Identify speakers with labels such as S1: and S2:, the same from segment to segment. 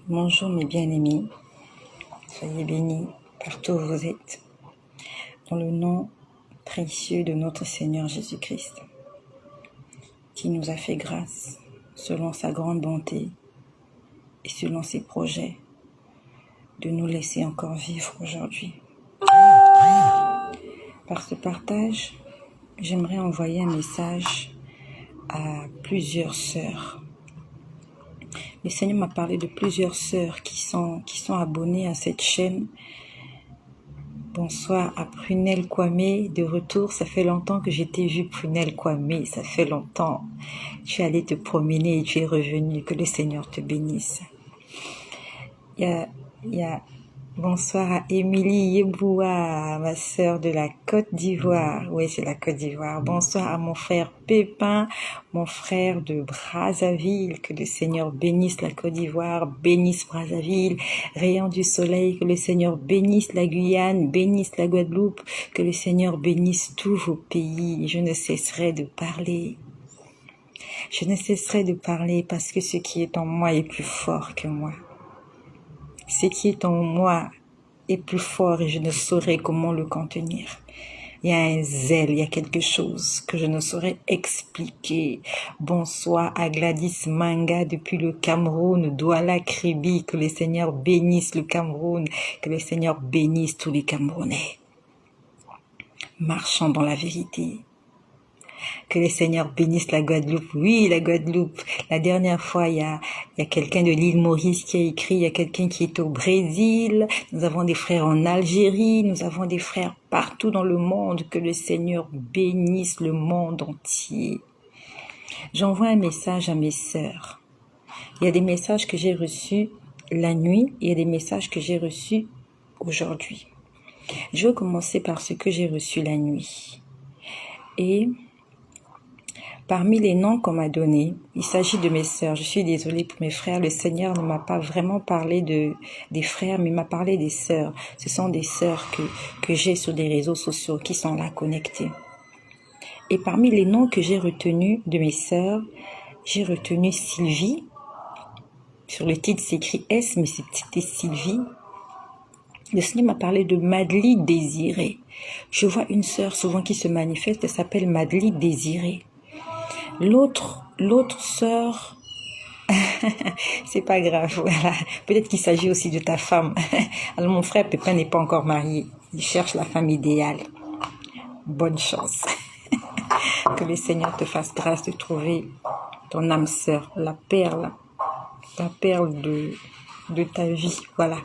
S1: Bonjour mes bien-aimés, soyez bénis partout où vous êtes, dans le nom précieux de notre Seigneur Jésus-Christ, qui nous a fait grâce selon sa grande bonté et selon ses projets de nous laisser encore vivre aujourd'hui. Par ce partage, j'aimerais envoyer un message à plusieurs sœurs. Le Seigneur m'a parlé de plusieurs sœurs qui sont abonnées à cette chaîne. Bonsoir à Prunelle Kwame, de retour. Ça fait longtemps que je t'ai vu, Prunelle Kwame, ça fait longtemps. Tu es allé te promener et tu es revenu. Que le Seigneur te bénisse. Bonsoir à Émilie Yeboua, ma sœur de la Côte d'Ivoire. Oui, c'est la Côte d'Ivoire. Bonsoir à mon frère Pépin, mon frère de Brazzaville. Que le Seigneur bénisse la Côte d'Ivoire, bénisse Brazzaville. Rayon du soleil, que le Seigneur bénisse la Guyane, bénisse la Guadeloupe. Que le Seigneur bénisse tous vos pays. Je ne cesserai de parler. Je ne cesserai de parler parce que ce qui est en moi est plus fort que moi. Ce qui est en moi est plus fort et je ne saurais comment le contenir. Il y a un zèle, il y a quelque chose que je ne saurais expliquer. Bonsoir à Gladys Manga depuis le Cameroun, Douala Kribi, que le Seigneur bénisse le Cameroun, que le Seigneur bénisse tous les Camerounais. Marchons dans la vérité. Que le Seigneur bénisse la Guadeloupe. Oui, la Guadeloupe. La dernière fois, il y a quelqu'un de l'île Maurice qui a écrit, il y a quelqu'un qui est au Brésil. Nous avons des frères en Algérie. Nous avons des frères partout dans le monde. Que le Seigneur bénisse le monde entier. J'envoie un message à mes sœurs. Il y a des messages que j'ai reçus la nuit. Il y a des messages que j'ai reçus aujourd'hui. Je vais commencer par ce que j'ai reçu la nuit. Et parmi les noms qu'on m'a donnés, il s'agit de mes sœurs. Je suis désolée pour mes frères. Le Seigneur ne m'a pas vraiment parlé des frères, mais il m'a parlé des sœurs. Ce sont des sœurs que j'ai sur des réseaux sociaux qui sont là connectées. Et parmi les noms que j'ai retenus de mes sœurs, j'ai retenu Sylvie. Sur le titre, c'est écrit S, mais c'était Sylvie. Le Seigneur m'a parlé de Madly Désirée. Je vois une sœur souvent qui se manifeste, elle s'appelle Madly Désirée. L'autre sœur, c'est pas grave, voilà. Peut-être qu'il s'agit aussi de ta femme. Alors mon frère Pépin n'est pas encore marié. Il cherche la femme idéale. Bonne chance. Que le Seigneur te fasse grâce de trouver ton âme sœur, la perle de ta vie, voilà.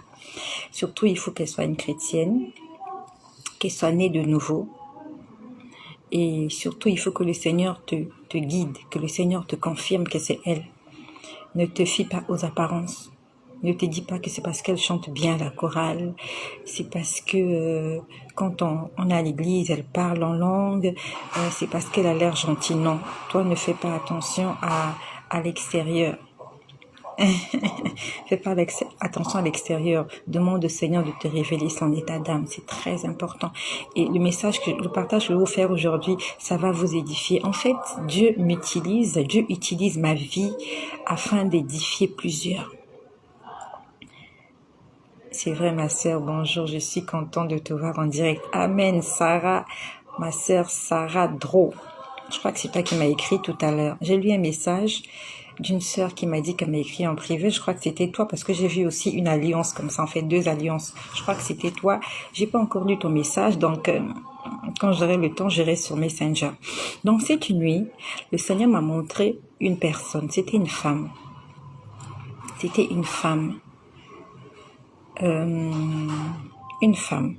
S1: Surtout, il faut qu'elle soit une chrétienne, qu'elle soit née de nouveau. Et surtout, il faut que le Seigneur te guide, que le Seigneur te confirme que c'est elle. Ne te fie pas aux apparences. Ne te dis pas que c'est parce qu'elle chante bien la chorale, c'est parce que quand on est à l'église, elle parle en langue, c'est parce qu'elle a l'air gentille. Non, toi ne fais pas attention à l'extérieur. Fais pas attention à l'extérieur. Demande au Seigneur de te révéler son état d'âme. C'est très important. Et le partage que je vais vous faire aujourd'hui, ça va vous édifier. En fait, Dieu utilise ma vie afin d'édifier plusieurs. C'est vrai, ma sœur. Bonjour, je suis contente de te voir en direct. Amen, Sarah, ma sœur Sarah Dro. Je crois que c'est toi qui m'as écrit tout à l'heure. J'ai lu un message d'une sœur qui m'a dit qu'elle m'a écrit en privé. Je crois que c'était toi parce que j'ai vu aussi une alliance comme ça, en fait 2 alliances. Je crois que c'était toi. J'ai pas encore lu ton message, donc quand j'aurai le temps, j'irai sur Messenger. Donc cette nuit, le Seigneur m'a montré une personne. C'était une femme. Une femme.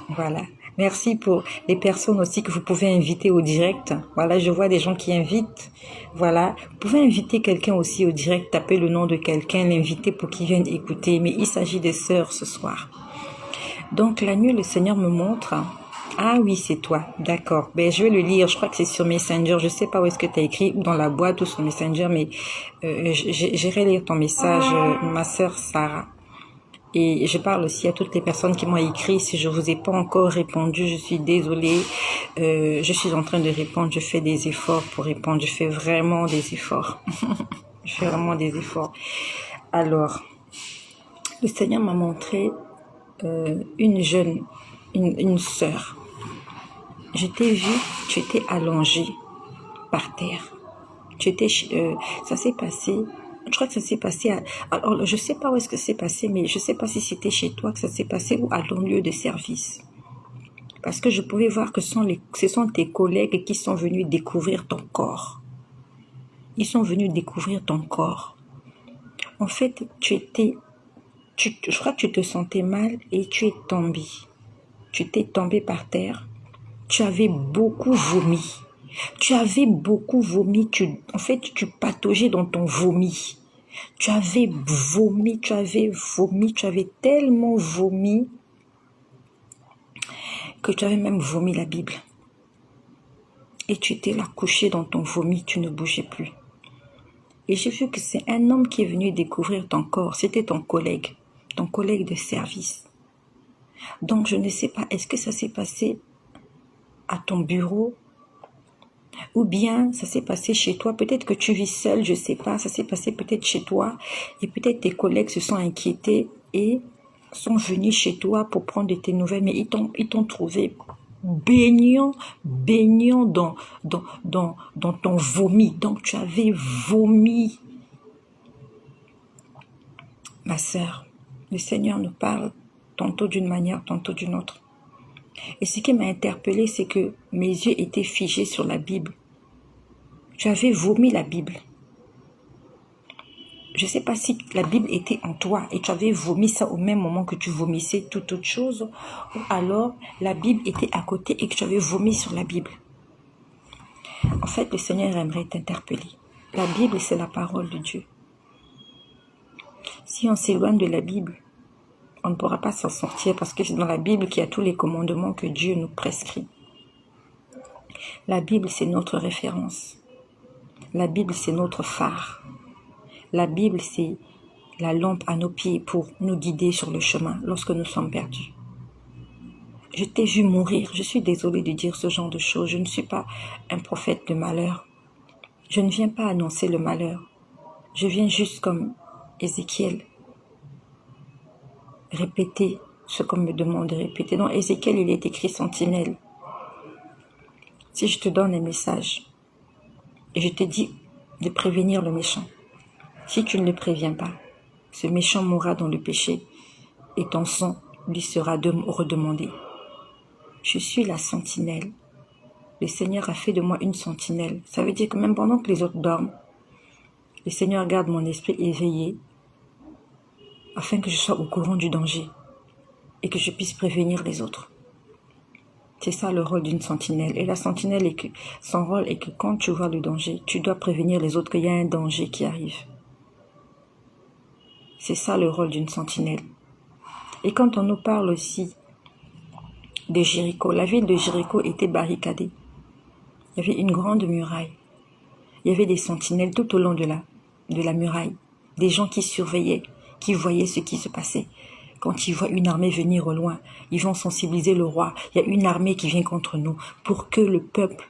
S1: Voilà. Merci pour les personnes aussi que vous pouvez inviter au direct. Voilà, je vois des gens qui invitent. Voilà. Vous pouvez inviter quelqu'un aussi au direct, taper le nom de quelqu'un, l'inviter pour qu'il vienne écouter. Mais il s'agit des sœurs ce soir. Donc la nuit, le Seigneur me montre. Ah oui, c'est toi. D'accord. Ben, je vais le lire. Je crois que c'est sur Messenger. Je sais pas où est-ce que tu as écrit, ou dans la boîte ou sur Messenger, mais j'irai lire ton message, ma sœur Sarah. Et je parle aussi à toutes les personnes qui m'ont écrit. Si je vous ai pas encore répondu, je suis désolée. Je suis en train de répondre. Je fais des efforts pour répondre. Je fais vraiment des efforts. Je fais vraiment des efforts. Alors, le Seigneur m'a montré une sœur. Je t'ai vu, tu étais allongée par terre. Ça s'est passé, je crois que ça s'est passé alors je sais pas où est-ce que c'est passé, mais je sais pas si c'était chez toi que ça s'est passé ou à ton lieu de service. Parce que je pouvais voir que ce sont tes collègues qui sont venus découvrir ton corps. Ils sont venus découvrir ton corps. En fait, je crois que tu te sentais mal et tu es tombé. Tu t'es tombé par terre. Tu avais beaucoup vomi. Tu pataugeais dans ton vomi. Tu avais tellement vomi que tu avais même vomi la Bible. Et tu étais là couché dans ton vomi, tu ne bougeais plus. Et j'ai vu que c'est un homme qui est venu découvrir ton corps. C'était ton collègue de service. Donc je ne sais pas, est-ce que ça s'est passé à ton bureau ou bien ça s'est passé chez toi? Peut-être que tu vis seul, je ne sais pas, ça s'est passé peut-être chez toi et peut-être tes collègues se sont inquiétés et sont venus chez toi pour prendre de tes nouvelles, mais ils t'ont trouvé baignant dans ton vomi. Donc tu avais vomi. Ma sœur, le Seigneur nous parle tantôt d'une manière, tantôt d'une autre. Et ce qui m'a interpellée, c'est que mes yeux étaient figés sur la Bible. Tu avais vomi la Bible. Je ne sais pas si la Bible était en toi et tu avais vomi ça au même moment que tu vomissais toute autre chose, ou alors la Bible était à côté et que tu avais vomi sur la Bible. En fait, le Seigneur aimerait t'interpeller. La Bible, c'est la parole de Dieu. Si on s'éloigne de la Bible, on ne pourra pas s'en sortir parce que c'est dans la Bible qu'il y a tous les commandements que Dieu nous prescrit. La Bible, c'est notre référence. La Bible, c'est notre phare. La Bible, c'est la lampe à nos pieds pour nous guider sur le chemin lorsque nous sommes perdus. Je t'ai vu mourir. Je suis désolée de dire ce genre de choses. Je ne suis pas un prophète de malheur. Je ne viens pas annoncer le malheur. Je viens juste comme Ézéchiel répéter ce qu'on me demande de répéter. Dans Ézéchiel, il est écrit sentinelle. Si je te donne un message et je te dis de prévenir le méchant, si tu ne le préviens pas, ce méchant mourra dans le péché et ton sang lui sera redemandé. Je suis la sentinelle. Le Seigneur a fait de moi une sentinelle. Ça veut dire que même pendant que les autres dorment, le Seigneur garde mon esprit éveillé afin que je sois au courant du danger et que je puisse prévenir les autres. C'est ça le rôle d'une sentinelle. Et la sentinelle, son rôle est que quand tu vois le danger, tu dois prévenir les autres qu'il y a un danger qui arrive. C'est ça le rôle d'une sentinelle. Et quand on nous parle aussi de Jéricho, la ville de Jéricho était barricadée. Il y avait une grande muraille. Il y avait des sentinelles tout au long de la muraille. Des gens qui surveillaient, qui voyaient ce qui se passait. Quand ils voient une armée venir au loin, ils vont sensibiliser le roi. Il y a une armée qui vient contre nous pour que le peuple,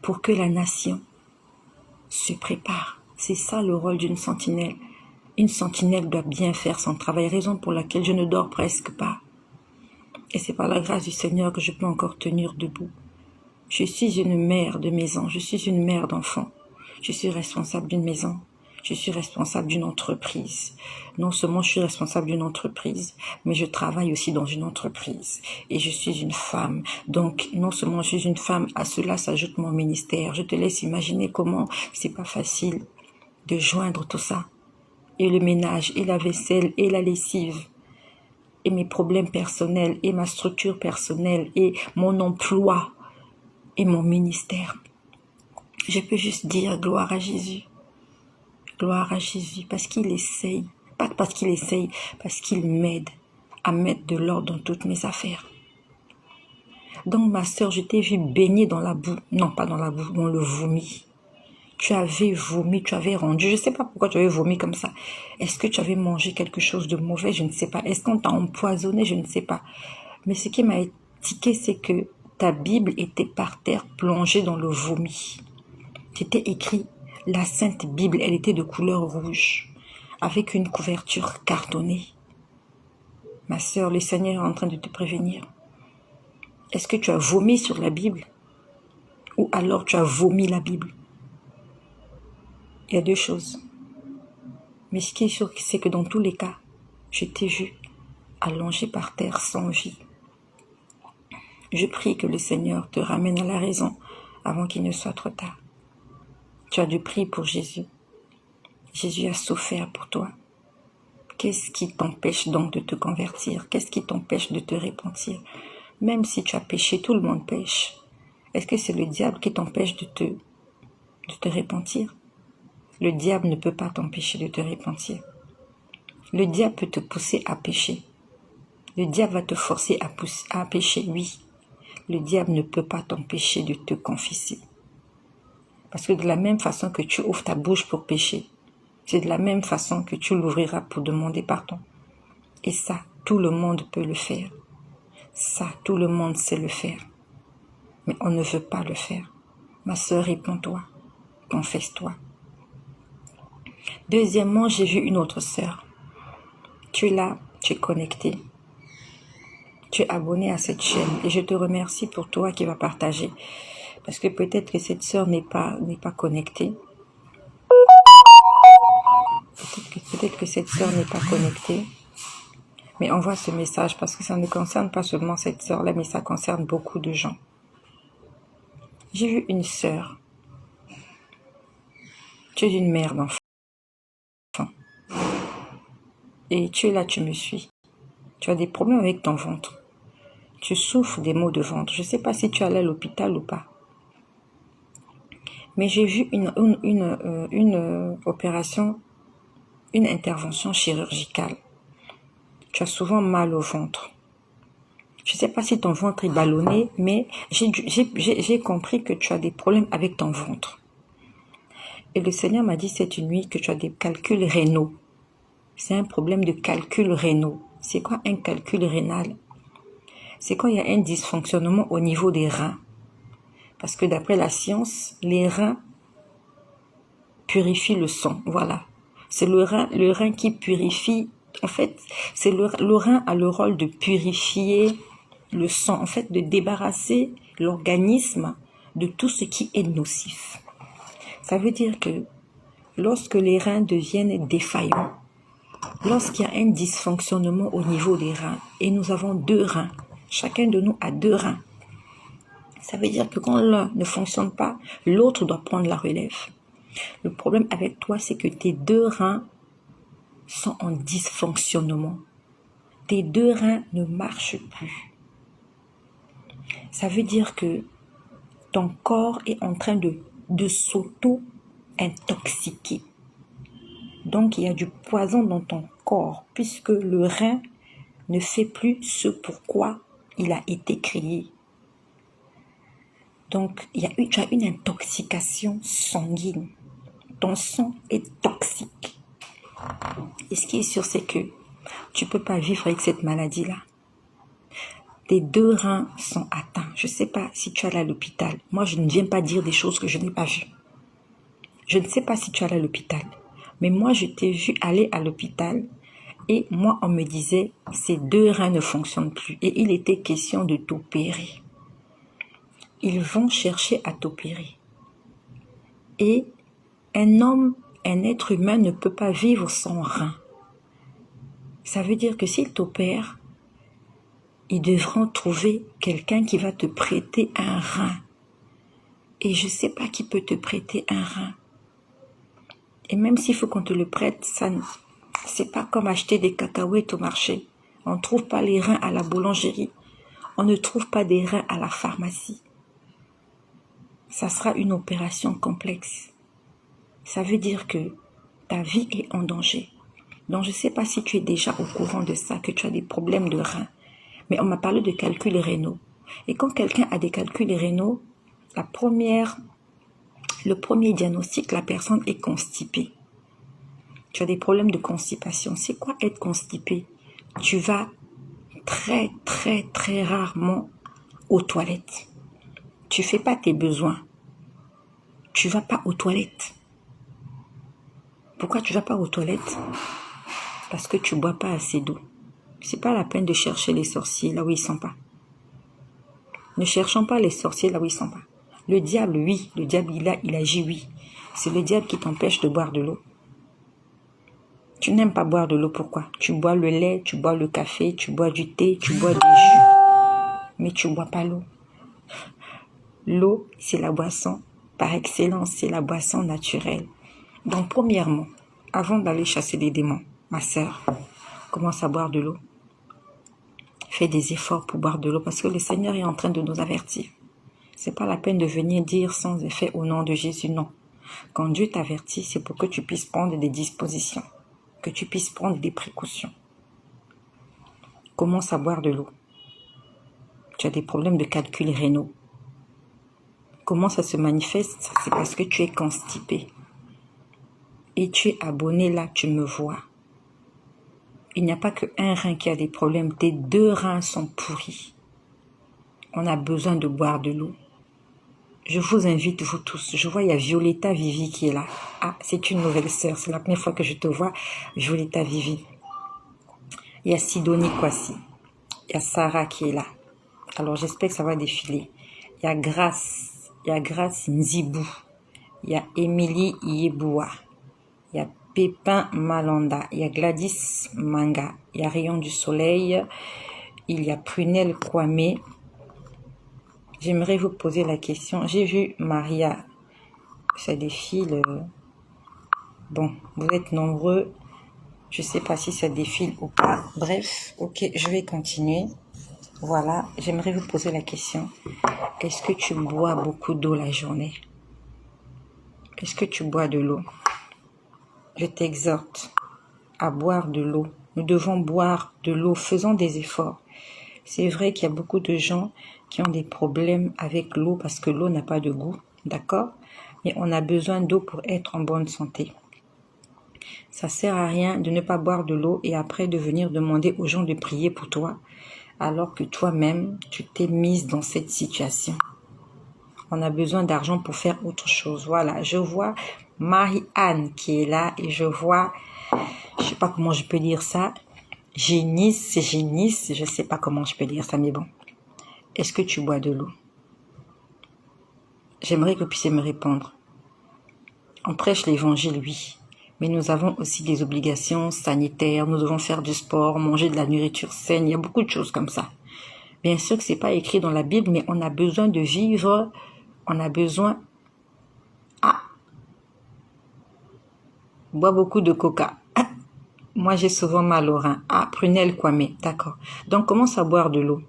S1: pour que la nation se prépare. C'est ça le rôle d'une sentinelle. Une sentinelle doit bien faire son travail, raison pour laquelle je ne dors presque pas. Et c'est par la grâce du Seigneur que je peux encore tenir debout. Je suis une mère de maison, je suis une mère d'enfants. Je suis responsable d'une maison, je suis responsable d'une entreprise. Non seulement je suis responsable d'une entreprise, mais je travaille aussi dans une entreprise. Et je suis une femme. Donc, non seulement je suis une femme, à cela s'ajoute mon ministère. Je te laisse imaginer comment c'est pas facile de joindre tout ça. Et le ménage, et la vaisselle, et la lessive, et mes problèmes personnels, et ma structure personnelle, et mon emploi, et mon ministère. Je peux juste dire gloire à Jésus. Gloire à Jésus, parce qu'il essaye, pas parce qu'il essaye, parce qu'il m'aide à mettre de l'ordre dans toutes mes affaires. Donc ma sœur, je t'ai vu baigner dans la boue, non pas dans la boue, dans le vomi. Tu avais vomi, tu avais rendu, je ne sais pas pourquoi tu avais vomi comme ça. Est-ce que tu avais mangé quelque chose de mauvais? Je ne sais pas. Est-ce qu'on t'a empoisonné? Je ne sais pas. Mais ce qui m'a étiqué, c'est que ta Bible était par terre, plongée dans le vomi. C'était écrit, la Sainte Bible, elle était de couleur rouge, avec une couverture cartonnée. Ma sœur, le Seigneur est en train de te prévenir. Est-ce que tu as vomi sur la Bible? Ou alors tu as vomi la Bible? Il y a deux choses. Mais ce qui est sûr, c'est que dans tous les cas, je t'ai vu allongé par terre sans vie. Je prie que le Seigneur te ramène à la raison avant qu'il ne soit trop tard. Tu as dû prier pour Jésus. Jésus a souffert pour toi. Qu'est-ce qui t'empêche donc de te convertir? Qu'est-ce qui t'empêche de te repentir? Même si tu as péché, tout le monde pêche. Est-ce que c'est le diable qui t'empêche de te repentir? Le diable ne peut pas t'empêcher de te repentir. Le diable peut te pousser à pécher. Le diable va te forcer à pécher, oui. Le diable ne peut pas t'empêcher de te confesser. Parce que de la même façon que tu ouvres ta bouche pour pécher, c'est de la même façon que tu l'ouvriras pour demander pardon. Et ça, tout le monde peut le faire. Ça, tout le monde sait le faire. Mais on ne veut pas le faire. Ma sœur, réponds-toi. Confesse-toi. Deuxièmement, j'ai vu une autre sœur. Tu es là, tu es connecté. Tu es abonné à cette chaîne. Et je te remercie pour toi qui vas partager. Parce que peut-être que cette sœur n'est pas connectée. Peut-être que cette sœur n'est pas connectée. Mais envoie ce message parce que ça ne concerne pas seulement cette sœur-là, mais ça concerne beaucoup de gens. J'ai vu une sœur. Tu es une mère d'enfant. Et tu es là, tu me suis. Tu as des problèmes avec ton ventre. Tu souffres des maux de ventre. Je ne sais pas si tu es allé à l'hôpital ou pas. Mais j'ai vu une opération, une intervention chirurgicale. Tu as souvent mal au ventre. Je ne sais pas si ton ventre est ballonné, mais j'ai compris que tu as des problèmes avec ton ventre. Et le Seigneur m'a dit cette nuit que tu as des calculs rénaux. C'est un problème de calcul rénaux. C'est quoi un calcul rénal? C'est quand il y a un dysfonctionnement au niveau des reins. Parce que d'après la science, les reins purifient le sang. Voilà. C'est le rein qui purifie. En fait, c'est le rein a le rôle de purifier le sang. En fait, de débarrasser l'organisme de tout ce qui est nocif. Ça veut dire que lorsque les reins deviennent défaillants, lorsqu'il y a un dysfonctionnement au niveau des reins, et nous avons 2 reins, chacun de nous a 2 reins, ça veut dire que quand l'un ne fonctionne pas, l'autre doit prendre la relève. Le problème avec toi, c'est que tes 2 reins sont en dysfonctionnement. Tes 2 reins ne marchent plus. Ça veut dire que ton corps est en train de s'auto-intoxiquer. Donc, il y a du poison dans ton corps, puisque le rein ne fait plus ce pourquoi il a été créé. Donc, tu as une intoxication sanguine. Ton sang est toxique. Et ce qui est sûr, c'est que tu ne peux pas vivre avec cette maladie-là. Tes 2 reins sont atteints. Je ne sais pas si tu es allé à l'hôpital. Moi, je ne viens pas dire des choses que je n'ai pas vues. Je ne sais pas si tu es allé à l'hôpital. Mais moi, je t'ai vu aller à l'hôpital et moi, on me disait, ces 2 reins ne fonctionnent plus. Et il était question de t'opérer. Ils vont chercher à t'opérer. Et un être humain ne peut pas vivre sans rein. Ça veut dire que s'ils t'opèrent, ils devront trouver quelqu'un qui va te prêter un rein. Et je ne sais pas qui peut te prêter un rein. Et même s'il faut qu'on te le prête, c'est pas comme acheter des cacahuètes au marché. On ne trouve pas les reins à la boulangerie. On ne trouve pas des reins à la pharmacie. Ça sera une opération complexe. Ça veut dire que ta vie est en danger. Donc je ne sais pas si tu es déjà au courant de ça, que tu as des problèmes de reins. Mais on m'a parlé de calculs rénaux. Et quand quelqu'un a des calculs rénaux, le premier diagnostic, la personne est constipée. Tu as des problèmes de constipation. C'est quoi être constipé? Tu vas très, très, très rarement aux toilettes. Tu fais pas tes besoins. Tu vas pas aux toilettes. Pourquoi tu vas pas aux toilettes? Parce que tu bois pas assez d'eau. C'est pas la peine de chercher les sorciers là où ils sont pas. Ne cherchons pas les sorciers là où ils sont pas. Le diable, oui. Le diable, il agit, oui. C'est le diable qui t'empêche de boire de l'eau. Tu n'aimes pas boire de l'eau, pourquoi? Tu bois le lait, tu bois le café, tu bois du thé, tu bois des jus. Mais tu bois pas l'eau. L'eau, c'est la boisson par excellence, c'est la boisson naturelle. Donc, premièrement, avant d'aller chasser les démons, ma sœur, commence à boire de l'eau. Fais des efforts pour boire de l'eau parce que le Seigneur est en train de nous avertir. C'est pas la peine de venir dire sans effet au nom de Jésus, non. Quand Dieu t'avertit, c'est pour que tu puisses prendre des dispositions, que tu puisses prendre des précautions. Commence à boire de l'eau. Tu as des problèmes de calcul rénaux. Comment ça se manifeste? C'est parce que tu es constipé. Et tu es abonné là, tu me vois. Il n'y a pas qu'un rein qui a des problèmes, tes 2 reins sont pourris. On a besoin de boire de l'eau. Je vous invite, vous tous. Je vois, il y a Violetta Vivi qui est là. Ah, c'est une nouvelle sœur. C'est la première fois que je te vois, Violetta Vivi. Il y a Sidonie Kwasi. Il y a Sarah qui est là. Alors, j'espère que ça va défiler. Il y a Grace. Il y a Grace Nzibou. Il y a Émilie Yeboua. Il y a Pépin Malanda. Il y a Gladys Manga. Il y a Rayon du Soleil. Il y a Prunelle Kwame. J'aimerais vous poser la question. J'ai vu Maria. Ça défile. Bon, vous êtes nombreux. Je ne sais pas si ça défile ou pas. Bref, ok, je vais continuer. Voilà, j'aimerais vous poser la question. Est-ce que tu bois beaucoup d'eau la journée? Est-ce que tu bois de l'eau? Je t'exhorte à boire de l'eau. Nous devons boire de l'eau. Faisons des efforts. C'est vrai qu'il y a beaucoup de gens qui ont des problèmes avec l'eau parce que l'eau n'a pas de goût, d'accord? Mais on a besoin d'eau pour être en bonne santé. Ça sert à rien de ne pas boire de l'eau et après de venir demander aux gens de prier pour toi alors que toi-même, tu t'es mise dans cette situation. On a besoin d'argent pour faire autre chose. Voilà, je vois Marie-Anne qui est là et je vois, je sais pas comment je peux dire ça, Génice, je sais pas comment je peux dire ça, mais bon. Est-ce que tu bois de l'eau? J'aimerais que vous puissiez me répondre. On prêche l'évangile, oui. Mais nous avons aussi des obligations sanitaires. Nous devons faire du sport, manger de la nourriture saine. Il y a beaucoup de choses comme ça. Bien sûr que c'est pas écrit dans la Bible, mais on a besoin de vivre. On a besoin... Ah! Bois beaucoup de coca. Ah. Moi, j'ai souvent mal au rein. Ah, Prunelle Kwame. D'accord. Donc, commence à boire de l'eau.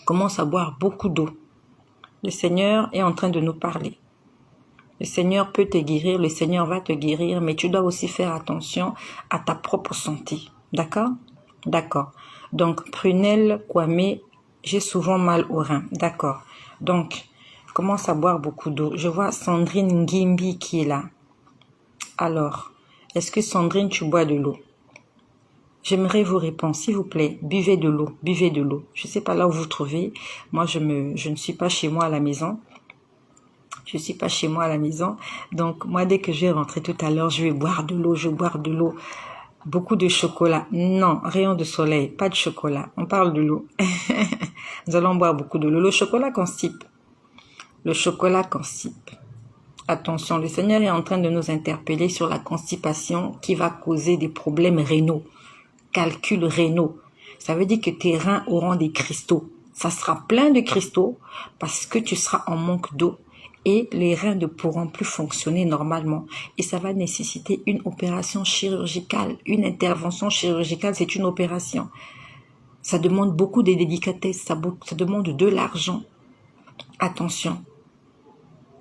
S1: Commence à boire beaucoup d'eau. Le Seigneur est en train de nous parler. Le Seigneur peut te guérir, le Seigneur va te guérir, mais tu dois aussi faire attention à ta propre santé. D'accord? D'accord. Donc, Prunelle Kwame, j'ai souvent mal au rein. D'accord. Donc, commence à boire beaucoup d'eau. Je vois Sandrine Ngimbi qui est là. Alors, est-ce que Sandrine, tu bois de l'eau? J'aimerais vous répondre, s'il vous plaît, buvez de l'eau, buvez de l'eau. Je ne sais pas là où vous trouvez. Moi, je ne suis pas chez moi à la maison. Je suis pas chez moi à la maison. Donc, moi, dès que je vais rentrer tout à l'heure, je vais boire de l'eau, je vais boire de l'eau. Beaucoup de chocolat. Non, rayon de soleil, pas de chocolat. On parle de l'eau. Nous allons boire beaucoup de l'eau. Le chocolat constipe. Le chocolat constipe. Attention, le Seigneur est en train de nous interpeller sur la constipation qui va causer des problèmes rénaux. Calculs rénaux. Ça veut dire que tes reins auront des cristaux. Ça sera plein de cristaux parce que tu seras en manque d'eau. Et les reins ne pourront plus fonctionner normalement. Et ça va nécessiter une opération chirurgicale. Une intervention chirurgicale, c'est une opération. Ça demande beaucoup de délicatesse, ça demande de l'argent. Attention.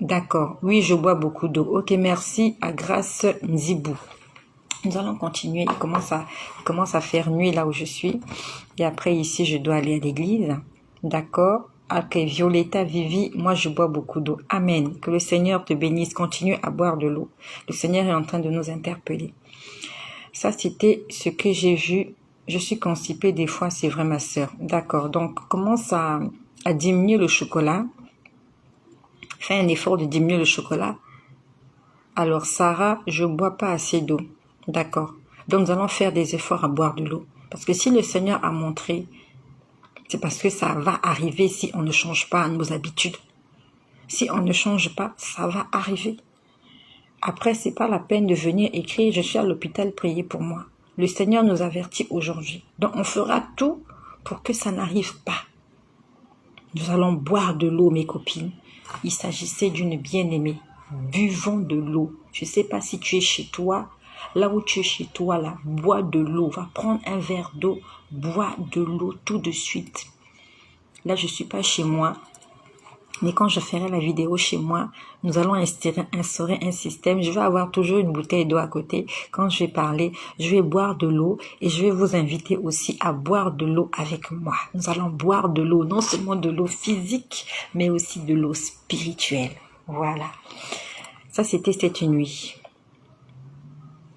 S1: D'accord. Oui, je bois beaucoup d'eau. Ok, merci à Grace Nzibou. Nous allons continuer. Il commence à faire nuit là où je suis. Et après, ici, je dois aller à l'église. D'accord. Ok, Violetta, Vivi, moi je bois beaucoup d'eau. Amen. Que le Seigneur te bénisse. Continue à boire de l'eau. Le Seigneur est en train de nous interpeller. Ça, c'était ce que j'ai vu. Je suis constipée des fois, c'est vrai ma sœur. D'accord. Donc, commence à diminuer le chocolat. Fais un effort de diminuer le chocolat. Alors, Sarah, je bois pas assez d'eau. D'accord. Donc, nous allons faire des efforts à boire de l'eau. Parce que si le Seigneur a montré, c'est parce que ça va arriver si on ne change pas nos habitudes. Si on ne change pas, ça va arriver. Après, c'est pas la peine de venir écrire « Je suis à l'hôpital, priez pour moi ». Le Seigneur nous avertit aujourd'hui. Donc, on fera tout pour que ça n'arrive pas. Nous allons boire de l'eau, mes copines. Il s'agissait d'une bien-aimée. Buvons de l'eau. Je ne sais pas si tu es chez toi. Là où tu es chez toi, là, bois de l'eau. Va prendre un verre d'eau. Bois de l'eau tout de suite. Là, je ne suis pas chez moi. Mais quand je ferai la vidéo chez moi, nous allons instaurer un système. Je vais avoir toujours une bouteille d'eau à côté. Quand je vais parler, je vais boire de l'eau et je vais vous inviter aussi à boire de l'eau avec moi. Nous allons boire de l'eau, non seulement de l'eau physique, mais aussi de l'eau spirituelle. Voilà. Ça, c'était cette nuit.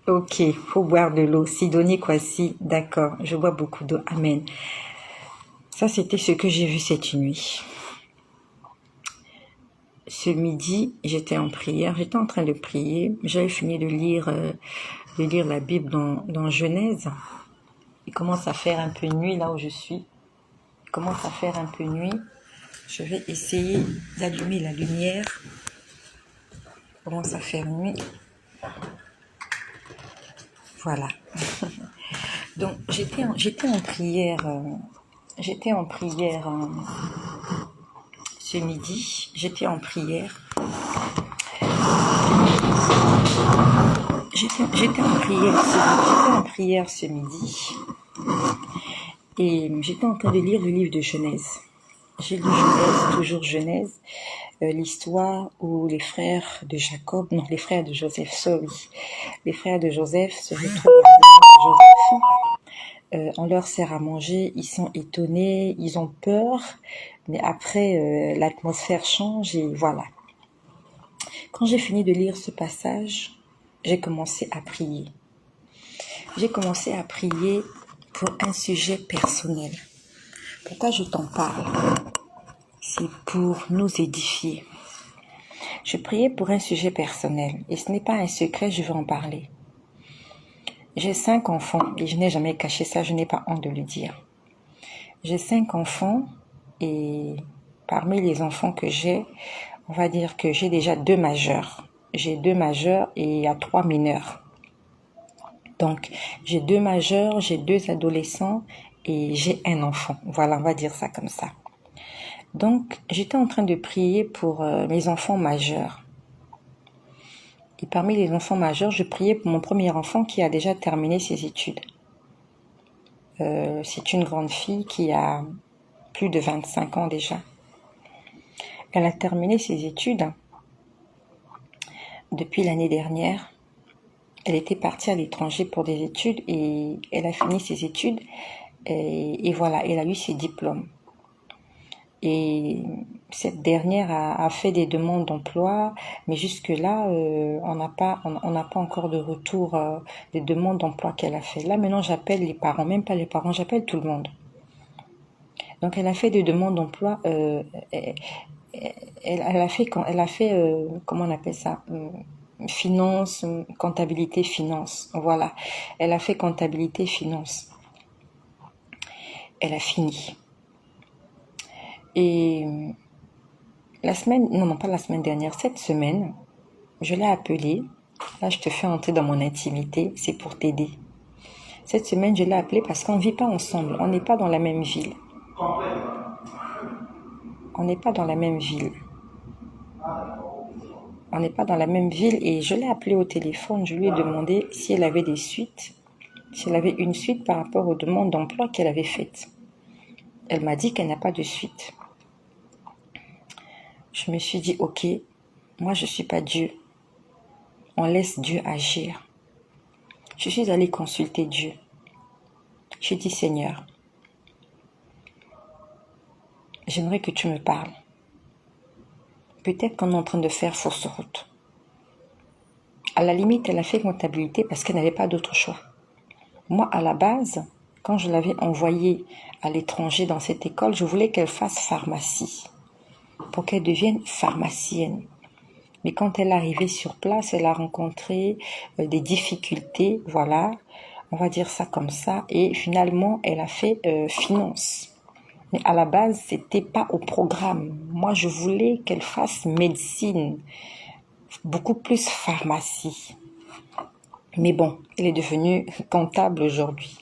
S1: Ok, faut boire de l'eau. Sidonie Kwasi, d'accord. Je bois beaucoup d'eau. Amen. Ça, c'était ce que j'ai vu cette nuit. Ce midi, j'étais en prière, j'étais en train de prier. J'avais fini de lire la Bible dans Genèse. Il commence à faire un peu nuit là où je suis. Il commence à faire un peu nuit. Je vais essayer d'allumer la lumière. Il commence à faire nuit. Voilà. Donc j'étais en prière. Ce midi, j'étais en prière. J'étais en prière ce midi. Et j'étais en train de lire le livre de Genèse. J'ai lu Genèse, toujours Genèse, l'histoire où les frères de Jacob, non, les frères de Joseph, les frères de Joseph se retrouvent à la maison de Joseph. On leur sert à manger, ils sont étonnés, ils ont peur, mais après, l'atmosphère change et voilà. Quand j'ai fini de lire ce passage, j'ai commencé à prier. J'ai commencé à prier pour un sujet personnel. Pourquoi je t'en parle? C'est pour nous édifier. Je priais pour un sujet personnel et ce n'est pas un secret, je vais en parler. J'ai 5 enfants et je n'ai jamais caché ça, je n'ai pas honte de le dire. J'ai 5 enfants et parmi les enfants que j'ai, on va dire que j'ai déjà 2 majeurs. J'ai 2 majeurs et il y a 3 mineurs. Donc, j'ai 2 majeurs, j'ai 2 adolescents et j'ai un enfant. Voilà, on va dire ça comme ça. Donc, j'étais en train de prier pour mes enfants majeurs. Et parmi les enfants majeurs, je priais pour mon premier enfant qui a déjà terminé ses études. C'est une grande fille qui a plus de 25 ans déjà. Elle a terminé ses études depuis l'année dernière. Elle était partie à l'étranger pour des études et elle a fini ses études et voilà, elle a eu ses diplômes. Et cette dernière a fait des demandes d'emploi, mais jusque-là, on n'a pas encore de retour des demandes d'emploi qu'elle a fait. Là, maintenant, j'appelle les parents, même pas les parents, j'appelle tout le monde. Donc, elle a fait des demandes d'emploi. Elle a fait, comment on appelle ça, finance, comptabilité, finance. Voilà, elle a fait comptabilité, finance. Elle a fini. Et pas la semaine dernière, cette semaine, je l'ai appelée. Là, je te fais entrer dans mon intimité, c'est pour t'aider. Cette semaine, je l'ai appelée parce qu'on ne vit pas ensemble, on n'est pas dans la même ville. On n'est pas dans la même ville. On n'est pas dans la même ville et je l'ai appelée au téléphone, je lui ai demandé si elle avait des suites, si elle avait une suite par rapport aux demandes d'emploi qu'elle avait faites. Elle m'a dit qu'elle n'a pas de suite. Je me suis dit, ok, moi je ne suis pas Dieu. On laisse Dieu agir. Je suis allée consulter Dieu. J'ai dit, Seigneur, j'aimerais que tu me parles. Peut-être qu'on est en train de faire fausse route. À la limite, elle a fait comptabilité parce qu'elle n'avait pas d'autre choix. Moi, à la base, quand je l'avais envoyée à l'étranger dans cette école, je voulais qu'elle fasse pharmacie pour qu'elle devienne pharmacienne. Mais quand elle est arrivée sur place, elle a rencontré des difficultés, voilà, on va dire ça comme ça, et finalement, elle a fait finance. Mais à la base, c'était pas au programme. Moi, je voulais qu'elle fasse médecine, beaucoup plus pharmacie. Mais bon, elle est devenue comptable aujourd'hui.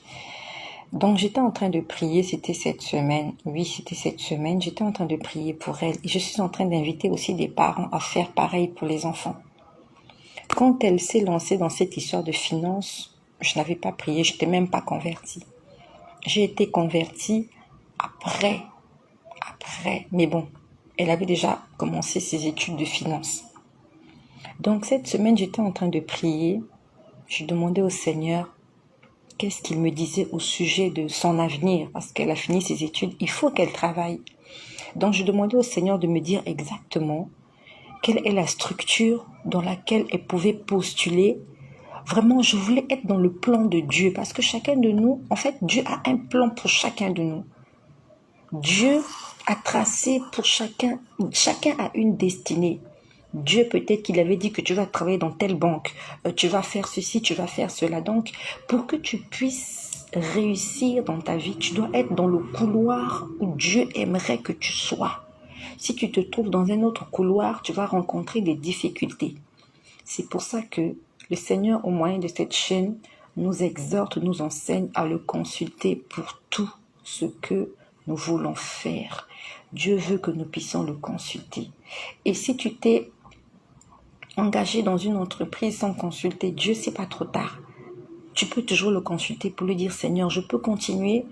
S1: Donc j'étais en train de prier, c'était cette semaine, oui c'était cette semaine, j'étais en train de prier pour elle. Et je suis en train d'inviter aussi des parents à faire pareil pour les enfants. Quand elle s'est lancée dans cette histoire de finance, je n'avais pas prié, je n'étais même pas convertie. J'ai été convertie après, mais bon, elle avait déjà commencé ses études de finance. Donc cette semaine, j'étais en train de prier, je demandais au Seigneur qu'est-ce qu'il me disait au sujet de son avenir, parce qu'elle a fini ses études, il faut qu'elle travaille. Donc je demandais au Seigneur de me dire exactement quelle est la structure dans laquelle elle pouvait postuler. Vraiment, je voulais être dans le plan de Dieu, parce que chacun de nous, en fait, Dieu a un plan pour chacun de nous. Dieu a tracé pour chacun a une destinée. Dieu, peut-être qu'il avait dit que tu vas travailler dans telle banque, tu vas faire ceci, tu vas faire cela. Donc, pour que tu puisses réussir dans ta vie, tu dois être dans le couloir où Dieu aimerait que tu sois. Si tu te trouves dans un autre couloir, tu vas rencontrer des difficultés. C'est pour ça que le Seigneur, au moyen de cette chaîne, nous exhorte, nous enseigne à le consulter pour tout ce que nous voulons faire. Dieu veut que nous puissions le consulter. Et si tu t'es engagé dans une entreprise sans consulter Dieu, c'est pas trop tard. Tu peux toujours le consulter pour lui dire, Seigneur, je peux continuer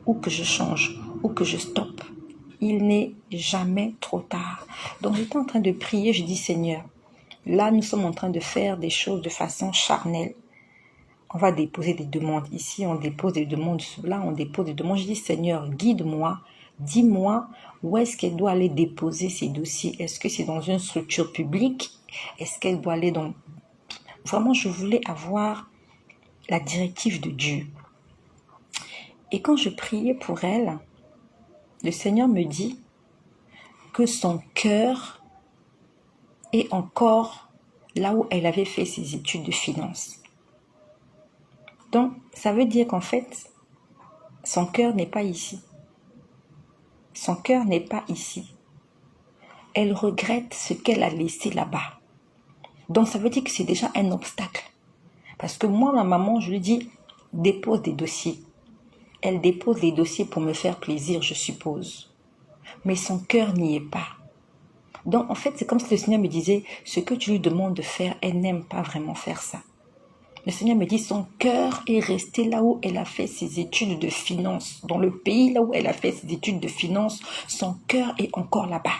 S1: ou que je change ou que je stoppe. Il n'est jamais trop tard. Donc j'étais en train de prier, je dis, Seigneur, là nous sommes en train de faire des choses de façon charnelle. On va déposer des demandes ici, on dépose des demandes là, on dépose des demandes. Je dis, Seigneur, guide-moi, dis-moi où est-ce qu'elle doit aller déposer ses dossiers. Est-ce que c'est dans une structure publique? Est-ce qu'elle doit aller dans... Vraiment, je voulais avoir la directive de Dieu. Et quand je priais pour elle, le Seigneur me dit que son cœur est encore là où elle avait fait ses études de finance. Donc, ça veut dire qu'en fait, son cœur n'est pas ici. Son cœur n'est pas ici. Elle regrette ce qu'elle a laissé là-bas. Donc, ça veut dire que c'est déjà un obstacle. Parce que moi, ma maman, je lui dis, dépose des dossiers. Elle dépose les dossiers pour me faire plaisir, je suppose. Mais son cœur n'y est pas. Donc, en fait, c'est comme si le Seigneur me disait, ce que tu lui demandes de faire, elle n'aime pas vraiment faire ça. Le Seigneur me dit, son cœur est resté là où elle a fait ses études de finance. Dans le pays là où elle a fait ses études de finance, son cœur est encore là-bas.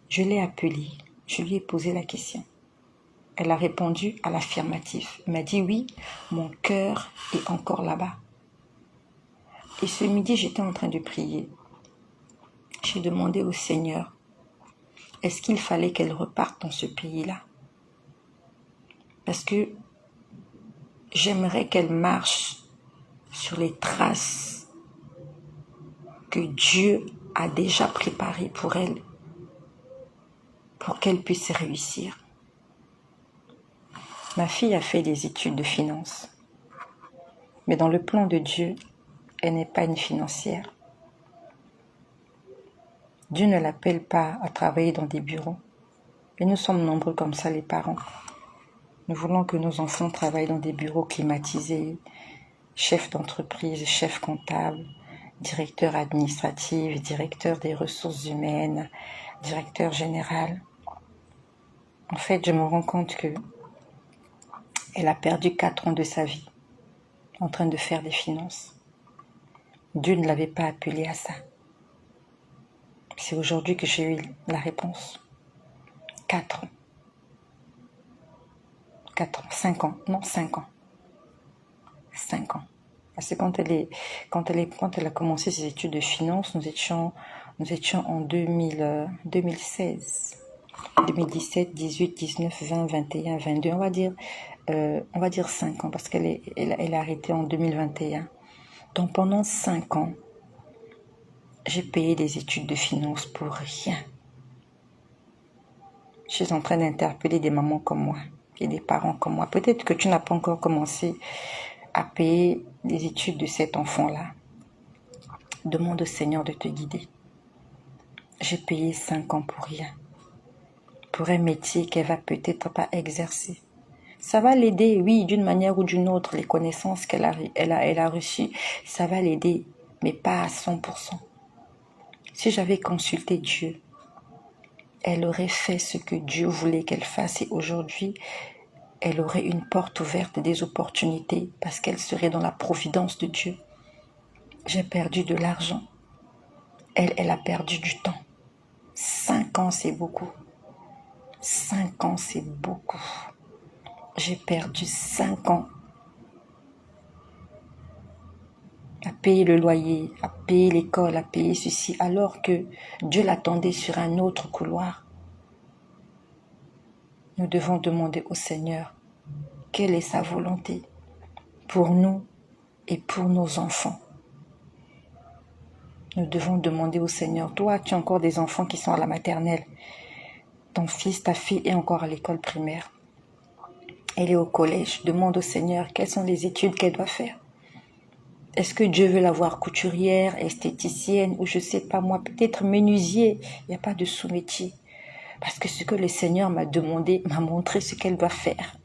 S1: Je l'ai appelée, je lui ai posé la question. Elle a répondu à l'affirmatif. Elle m'a dit, oui, mon cœur est encore là-bas. Et ce midi, j'étais en train de prier. J'ai demandé au Seigneur, est-ce qu'il fallait qu'elle reparte dans ce pays-là? Parce que j'aimerais qu'elle marche sur les traces que Dieu a déjà préparées pour elle, pour qu'elle puisse réussir. Ma fille a fait des études de finance, mais dans le plan de Dieu, elle n'est pas une financière. Dieu ne l'appelle pas à travailler dans des bureaux. Et nous sommes nombreux comme ça, les parents. Nous voulons que nos enfants travaillent dans des bureaux climatisés, chefs d'entreprise, chefs comptables, directeur administratif, directeur des ressources humaines, directeur général. En fait, je me rends compte que elle a perdu 4 ans de sa vie en train de faire des finances. Dieu ne l'avait pas appelée à ça. C'est aujourd'hui que j'ai eu la réponse. 4 ans. 5 ans. Non, 5 ans. 5 ans. Parce que quand elle a commencé ses études de finance, nous étions en 2016, 2017, 18, 19, 20, 21, 22. On va dire 5 ans parce elle a arrêté en 2021. Donc pendant 5 ans, j'ai payé des études de finance pour rien. Je suis en train d'interpeller des mamans comme moi et des parents comme moi. Peut-être que tu n'as pas encore commencé à payer les études de cet enfant-là. Demande au Seigneur de te guider. J'ai payé 5 ans pour rien. Pour un métier qu'elle va peut-être pas exercer. Ça va l'aider, oui, d'une manière ou d'une autre. Les connaissances qu'elle a reçues, ça va l'aider, mais pas à 100%. Si j'avais consulté Dieu, elle aurait fait ce que Dieu voulait qu'elle fasse et aujourd'hui, elle aurait une porte ouverte, des opportunités parce qu'elle serait dans la providence de Dieu. J'ai perdu de l'argent. Elle a perdu du temps. 5 ans, c'est beaucoup. 5 ans, c'est beaucoup. J'ai perdu 5 ans à payer le loyer, à payer l'école, à payer ceci, alors que Dieu l'attendait sur un autre couloir. Nous devons demander au Seigneur quelle est sa volonté pour nous et pour nos enfants. Nous devons demander au Seigneur, toi, tu as encore des enfants qui sont à la maternelle. Ton fils, ta fille est encore à l'école primaire. Elle est au collège. Demande au Seigneur quelles sont les études qu'elle doit faire. Est-ce que Dieu veut la voir couturière, esthéticienne ou je sais pas moi, peut-être menuisier. Il n'y a pas de sous-métier. Parce que ce que le Seigneur m'a demandé, m'a montré ce qu'elle doit faire.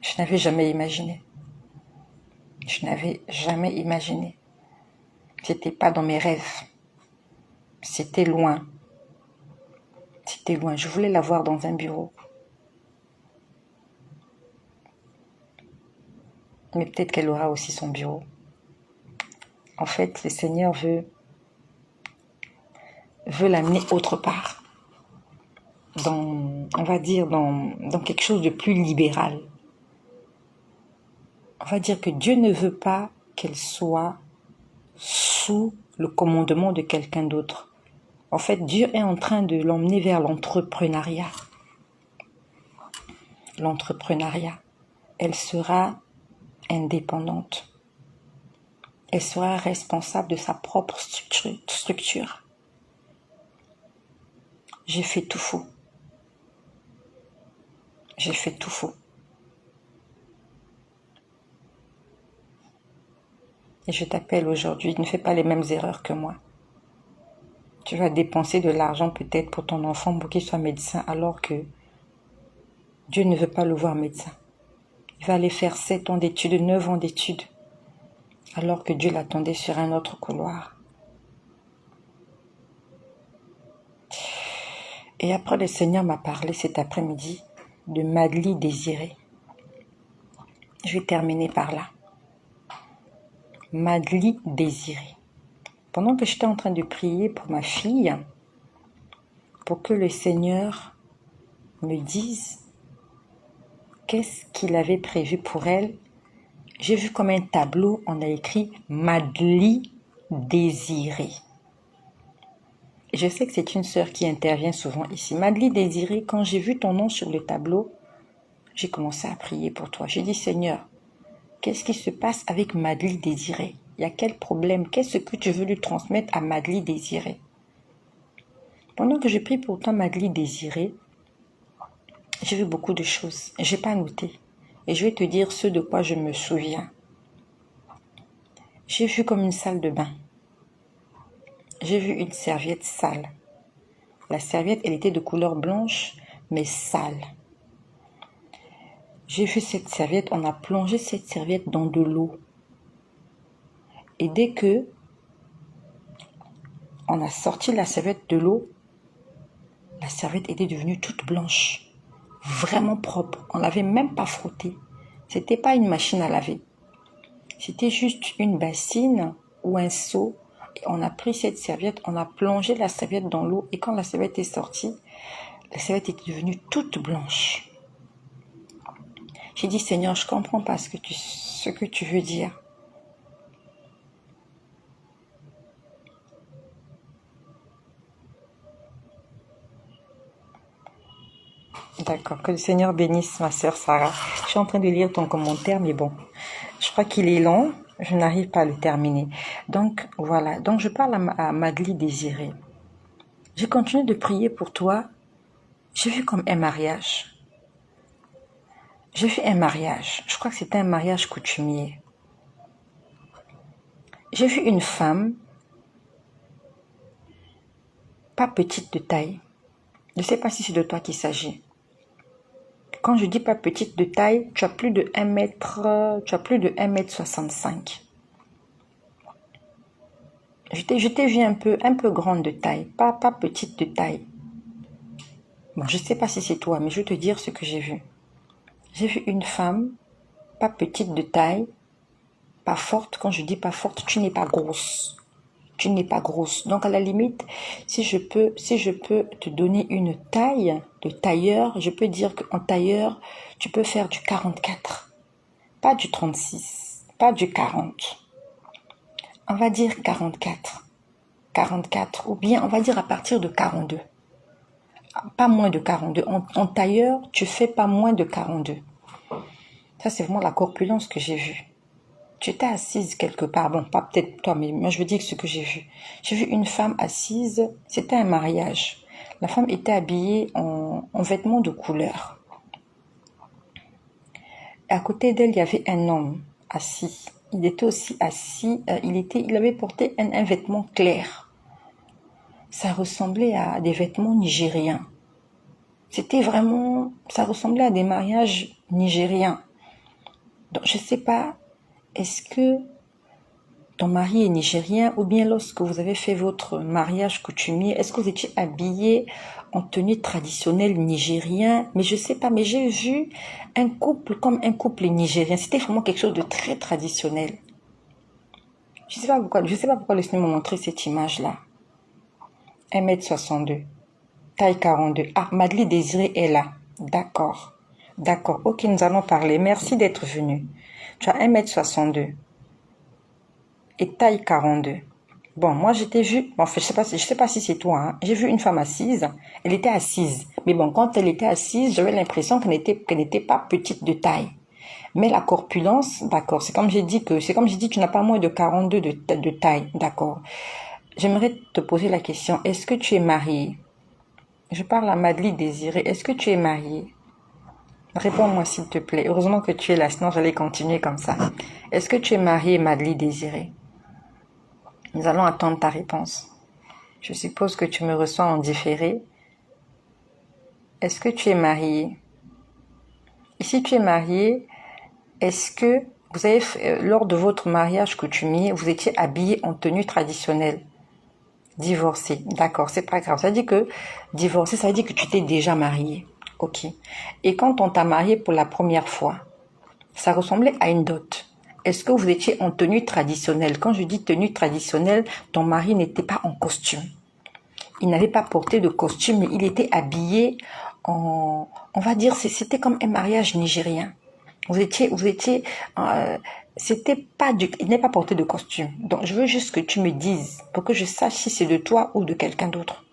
S1: Je n'avais jamais imaginé. Je n'avais jamais imaginé. C'était pas dans mes rêves. C'était loin. C'était loin. Je voulais la voir dans un bureau. Mais peut-être qu'elle aura aussi son bureau. En fait, le Seigneur veut l'amener autre part. On va dire dans quelque chose de plus libéral. On va dire que Dieu ne veut pas qu'elle soit sous le commandement de quelqu'un d'autre. En fait, Dieu est en train de l'emmener vers l'entrepreneuriat. L'entrepreneuriat. Elle sera indépendante. Elle sera responsable de sa propre structure. J'ai fait tout faux. J'ai fait tout faux. Et je t'appelle aujourd'hui, ne fais pas les mêmes erreurs que moi. Tu vas dépenser de l'argent peut-être pour ton enfant pour qu'il soit médecin alors que Dieu ne veut pas le voir médecin. Il va aller faire 7 ans d'études, 9 ans d'études alors que Dieu l'attendait sur un autre couloir. Et après, le Seigneur m'a parlé cet après-midi de Madly désirée. Je vais terminer par là. Madly désirée. Pendant que j'étais en train de prier pour ma fille, pour que le Seigneur me dise qu'est-ce qu'il avait prévu pour elle, j'ai vu comme un tableau, on a écrit Madly désirée. Je sais que c'est une sœur qui intervient souvent ici. Madly désirée, quand j'ai vu ton nom sur le tableau, j'ai commencé à prier pour toi. J'ai dit, Seigneur, qu'est-ce qui se passe avec Madly désirée? Il y a quel problème? Qu'est-ce que tu veux lui transmettre à Madly désirée? Pendant que je prie pour toi, Madly désirée, j'ai vu beaucoup de choses. Je n'ai pas noté. Et je vais te dire ce de quoi je me souviens. J'ai vu comme une salle de bain. J'ai vu une serviette sale. La serviette, elle était de couleur blanche, mais sale. J'ai vu cette serviette, on a plongé cette serviette dans de l'eau. Et dès que on a sorti la serviette de l'eau, la serviette était devenue toute blanche. Vraiment propre. On l'avait même pas frottée. C'était pas une machine à laver. C'était juste une bassine ou un seau. Et on a pris cette serviette, on a plongé la serviette dans l'eau. Et quand la serviette est sortie, la serviette était devenue toute blanche. J'ai dit, Seigneur, je comprends pas ce que tu veux dire. D'accord, que le Seigneur bénisse ma sœur Sarah. Je suis en train de lire ton commentaire, mais bon, je crois qu'il est long, je n'arrive pas à le terminer. Donc, voilà, donc je parle à Madly désirée. J'ai continué de prier pour toi. J'ai vu comme un mariage. J'ai vu un mariage. Je crois que c'était un mariage coutumier. J'ai vu une femme, pas petite de taille. Je ne sais pas si c'est de toi qu'il s'agit. Quand je dis pas petite de taille, tu as plus de 1 mètre, tu as plus de 1 mètre 65. Je t'ai vu un peu grande de taille, pas petite de taille. Bon, je ne sais pas si c'est toi, mais je vais te dire ce que j'ai vu. J'ai vu une femme, pas petite de taille, pas forte. Quand je dis pas forte, tu n'es pas grosse. Tu n'es pas grosse. Donc à la limite, si je peux te donner une taille de tailleur, je peux dire qu'en tailleur, tu peux faire du 44. Pas du 36, pas du 40. On va dire 44. 44, ou bien on va dire à partir de 42. Pas moins de 42. En tailleur, tu fais pas moins de 42. Ça, c'est vraiment la corpulence que j'ai vue. Tu étais assise quelque part. Bon, pas peut-être toi, mais moi, je veux dire ce que j'ai vu. J'ai vu une femme assise. C'était un mariage. La femme était habillée en vêtements de couleur. À côté d'elle, il y avait un homme assis. Il était aussi assis. Il avait porté un vêtement clair. Ça ressemblait à des vêtements nigériens. C'était vraiment... Ça ressemblait à des mariages nigériens. Donc, je ne sais pas, est-ce que ton mari est nigérien ou bien lorsque vous avez fait votre mariage coutumier, est-ce que vous étiez habillé en tenue traditionnelle nigérien? Mais je ne sais pas, mais j'ai vu un couple comme un couple nigérien. C'était vraiment quelque chose de très traditionnel. Je ne sais pas pourquoi le Seigneur m'a montré cette image-là. 1m62, taille 42. Ah, Madeleine Désirée est là. D'accord. D'accord. Ok, nous allons parler. Merci d'être venu. Tu as 1m62 et taille 42. Bon, moi, je t'ai vu, en fait, je sais pas si c'est toi, hein. J'ai vu une femme assise. Elle était assise. Mais bon, quand elle était assise, j'avais l'impression qu'elle n'était pas petite de taille. Mais la corpulence, d'accord, c'est comme j'ai dit, tu n'as pas moins de 42 de taille, d'accord. J'aimerais te poser la question, est-ce que tu es mariée? Je parle à Madeleine Désirée. Est-ce que tu es mariée? Réponds-moi s'il te plaît. Heureusement que tu es là, sinon j'allais continuer comme ça. Est-ce que tu es mariée, Madeleine Désirée? Nous allons attendre ta réponse. Je suppose que tu me reçois en différé. Est-ce que tu es mariée? Et si tu es mariée, est-ce que vous avez, lors de votre mariage coutumier, vous étiez habillée en tenue traditionnelle? Divorcée, d'accord, c'est pas grave. Ça veut dire que divorcée, ça veut dire que tu t'es déjà mariée. Ok. Et quand on t'a mariée pour la première fois, ça ressemblait à une dot. Est-ce que vous étiez en tenue traditionnelle? Quand je dis tenue traditionnelle, ton mari n'était pas en costume. Il n'avait pas porté de costume, mais il était habillé en, on va dire, c'était comme un mariage nigérien. C'était pas il n'est pas porté de costume. Donc, je veux juste que tu me dises, pour que je sache si c'est de toi ou de quelqu'un d'autre.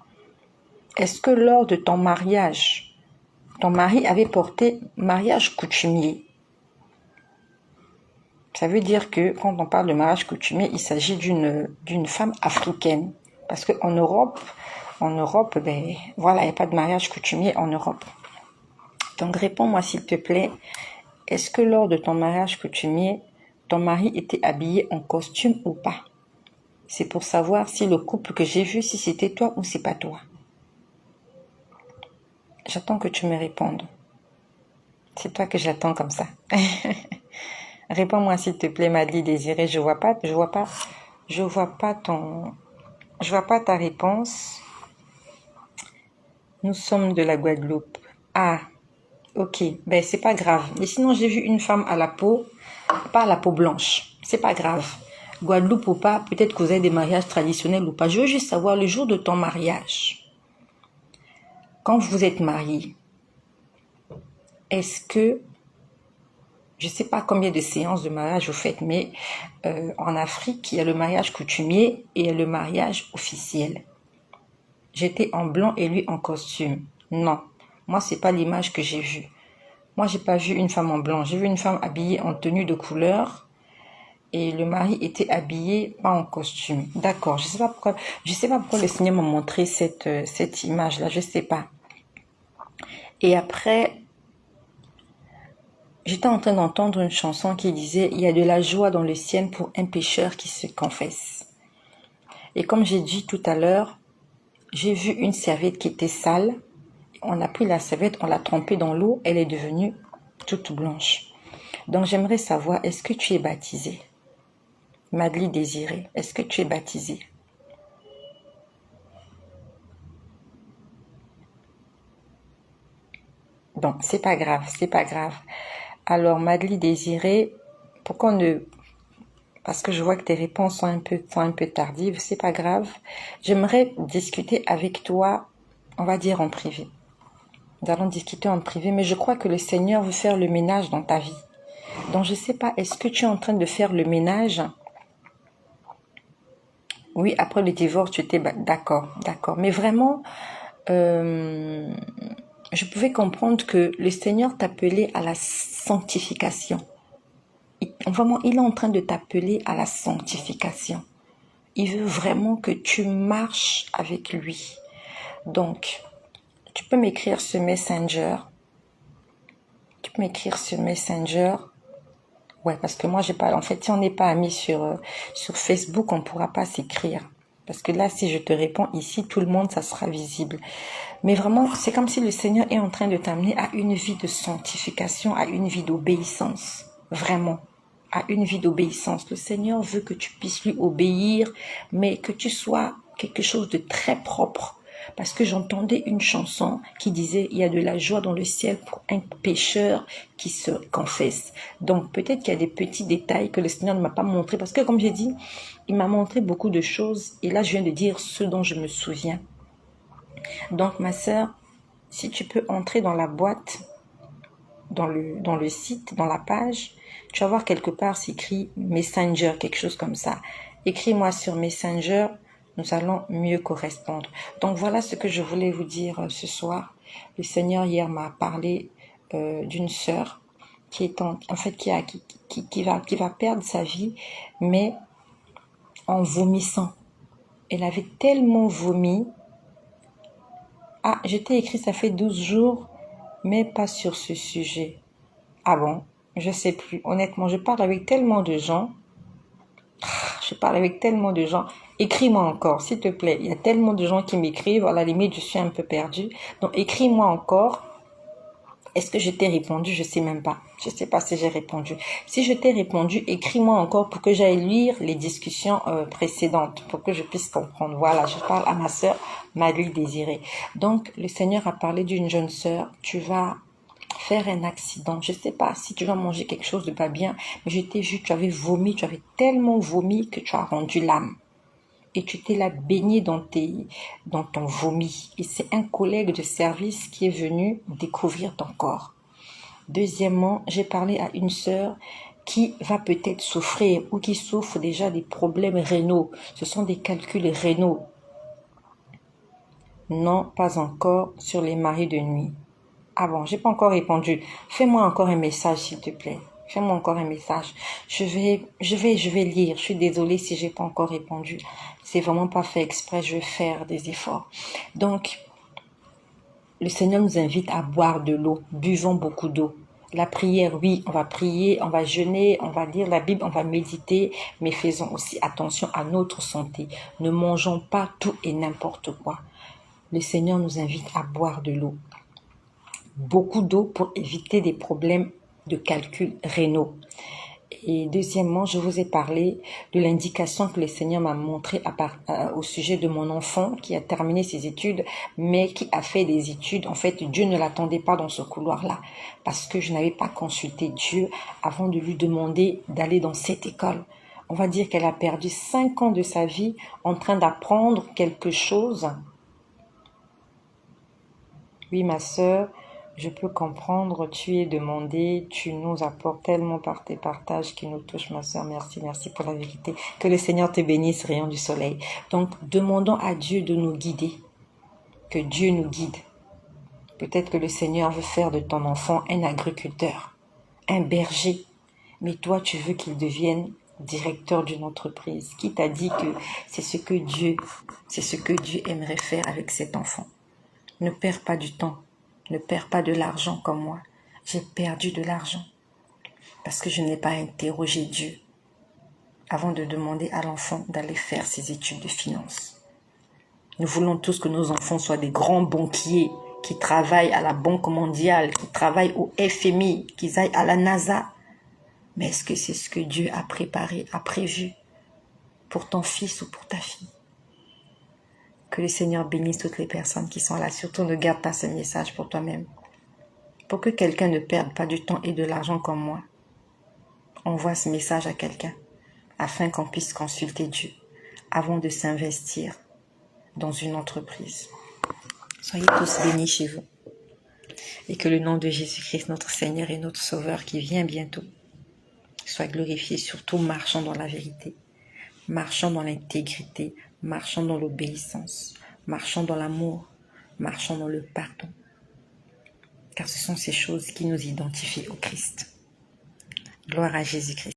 S1: Est-ce que lors de ton mariage, ton mari avait porté mariage coutumier? Ça veut dire que quand on parle de mariage coutumier, il s'agit d'une femme africaine. Parce qu'en Europe, ben, voilà, il n'y a pas de mariage coutumier en Europe. Donc, réponds-moi s'il te plaît. Est-ce que lors de ton mariage coutumier, ton mari était habillé en costume ou pas? C'est pour savoir si le couple que j'ai vu, si c'était toi ou c'est pas toi. J'attends que tu me répondes. C'est toi que j'attends comme ça. Réponds-moi s'il te plaît, Madeleine Désirée. Je vois pas ta réponse. Nous sommes de la Guadeloupe. Ah, ok. Ben, c'est pas grave. Et sinon, j'ai vu une femme à la peau, pas à la peau blanche. C'est pas grave. Guadeloupe ou pas, peut-être que vous avez des mariages traditionnels ou pas. Je veux juste savoir le jour de ton mariage. Quand vous êtes mariés, est-ce que, je sais pas combien de séances de mariage vous faites, mais en Afrique, il y a le mariage coutumier et il y a le mariage officiel. J'étais en blanc et lui en costume. Non, moi c'est pas l'image que j'ai vue. Moi j'ai pas vu une femme en blanc, j'ai vu une femme habillée en tenue de couleur et le mari était habillé pas en costume. D'accord, je sais pas pourquoi le Seigneur m'a montré cette image-là, je sais pas. Et après, j'étais en train d'entendre une chanson qui disait « Il y a de la joie dans le ciel pour un pécheur qui se confesse ». Et comme j'ai dit tout à l'heure, j'ai vu une serviette qui était sale. On a pris la serviette, on l'a trempée dans l'eau, elle est devenue toute blanche. Donc j'aimerais savoir, est-ce que tu es baptisée? Madly Désirée, est-ce que tu es baptisée? Donc c'est pas grave, c'est pas grave. Alors Madly Désirée, pourquoi ne... Parce que je vois que tes réponses sont un peu tardives, c'est pas grave. J'aimerais discuter avec toi, on va dire en privé. Nous allons discuter en privé, mais je crois que le Seigneur veut faire le ménage dans ta vie. Donc je ne sais pas, est-ce que tu es en train de faire le ménage? Oui, après le divorce, tu étais d'accord, d'accord. Mais vraiment, je pouvais comprendre que le Seigneur t'appelait à la sanctification. Vraiment, il est en train de t'appeler à la sanctification. Il veut vraiment que tu marches avec lui. Donc, tu peux m'écrire ce messenger. Tu peux m'écrire ce messenger. Ouais, parce que moi, j'ai pas... En fait, si on n'est pas amis sur Facebook, on ne pourra pas s'écrire. Parce que là, si je te réponds ici, tout le monde, ça sera visible. Mais vraiment, c'est comme si le Seigneur est en train de t'amener à une vie de sanctification, à une vie d'obéissance. Vraiment, à une vie d'obéissance. Le Seigneur veut que tu puisses lui obéir, mais que tu sois quelque chose de très propre. Parce que j'entendais une chanson qui disait « Il y a de la joie dans le ciel pour un pécheur qui se confesse ». Donc peut-être qu'il y a des petits détails que le Seigneur ne m'a pas montré. Parce que comme j'ai dit, il m'a montré beaucoup de choses. Et là, je viens de dire ce dont je me souviens. Donc ma sœur, si tu peux entrer dans la boîte, dans le site, dans la page, tu vas voir quelque part s'écrit Messenger, quelque chose comme ça. Écris-moi sur Messenger. Nous allons mieux correspondre. Donc voilà ce que je voulais vous dire ce soir. Le Seigneur hier m'a parlé d'une sœur qui est en fait qui va perdre sa vie, mais en vomissant. Elle avait tellement vomi. Ah, je t'ai écrit ça fait 12 jours, mais pas sur ce sujet. Ah bon, je sais plus. Honnêtement, je parle avec tellement de gens. Écris-moi encore, s'il te plaît. Il y a tellement de gens qui m'écrivent. À la limite, je suis un peu perdue. Donc, écris-moi encore. Est-ce que je t'ai répondu? Je sais même pas. Je sais pas si j'ai répondu. Si je t'ai répondu, écris-moi encore pour que j'aille lire les discussions précédentes, pour que je puisse comprendre. Voilà, je parle à ma sœur Madly Désirée. Donc, le Seigneur a parlé d'une jeune sœur. Tu vas faire un accident. Je sais pas si tu vas manger quelque chose de pas bien, mais je t'ai vu, tu avais vomi, tu avais tellement vomi que tu as rendu l'âme. Et tu t'es là baigné dans ton vomi. Et c'est un collègue de service qui est venu découvrir ton corps. Deuxièmement, j'ai parlé à une sœur qui va peut-être souffrir ou qui souffre déjà des problèmes rénaux. Ce sont des calculs rénaux. Non, pas encore sur les maris de nuit. Ah bon, j'ai pas encore répondu. Fais-moi encore un message, s'il te plaît. Fais-moi encore un message. Je vais lire. Je suis désolée si j'ai pas encore répondu. C'est vraiment pas fait exprès. Je vais faire des efforts. Donc, le Seigneur nous invite à boire de l'eau. Buvons beaucoup d'eau. La prière, oui, on va prier, on va jeûner, on va lire la Bible, on va méditer, mais faisons aussi attention à notre santé. Ne mangeons pas tout et n'importe quoi. Le Seigneur nous invite à boire de l'eau. Beaucoup d'eau pour éviter des problèmes de calcul rénaux. Et deuxièmement, je vous ai parlé de l'indication que le Seigneur m'a montrée au sujet de mon enfant qui a terminé ses études, mais qui a fait des études. En fait, Dieu ne l'attendait pas dans ce couloir-là, parce que je n'avais pas consulté Dieu avant de lui demander d'aller dans cette école. On va dire qu'elle a perdu 5 ans de sa vie en train d'apprendre quelque chose. Oui, ma sœur, je peux comprendre, tu es demandée, tu nous apportes tellement par tes partages qui nous touchent, ma sœur. Merci, merci pour la vérité. Que le Seigneur te bénisse, rayon du soleil. Donc, demandons à Dieu de nous guider. Que Dieu nous guide. Peut-être que le Seigneur veut faire de ton enfant un agriculteur, un berger. Mais toi, tu veux qu'il devienne directeur d'une entreprise? Qui t'a dit que c'est ce que Dieu aimerait faire avec cet enfant? Ne perds pas du temps, ne perds pas de l'argent comme moi. J'ai perdu de l'argent parce que je n'ai pas interrogé Dieu avant de demander à l'enfant d'aller faire ses études de finance. Nous voulons tous que nos enfants soient des grands banquiers qui travaillent à la Banque mondiale, qui travaillent au FMI, qu'ils aillent à la NASA. Mais est-ce que c'est ce que Dieu a préparé, a prévu pour ton fils ou pour ta fille? Que le Seigneur bénisse toutes les personnes qui sont là. Surtout, ne garde pas ce message pour toi-même. Pour que quelqu'un ne perde pas du temps et de l'argent comme moi, envoie ce message à quelqu'un afin qu'on puisse consulter Dieu avant de s'investir dans une entreprise. Soyez tous bénis chez vous. Et que le nom de Jésus-Christ, notre Seigneur et notre Sauveur qui vient bientôt, soit glorifié. Surtout, marchons dans la vérité, marchons dans l'intégrité, marchons dans l'obéissance, marchons dans l'amour, marchons dans le pardon. Car ce sont ces choses qui nous identifient au Christ. Gloire à Jésus-Christ.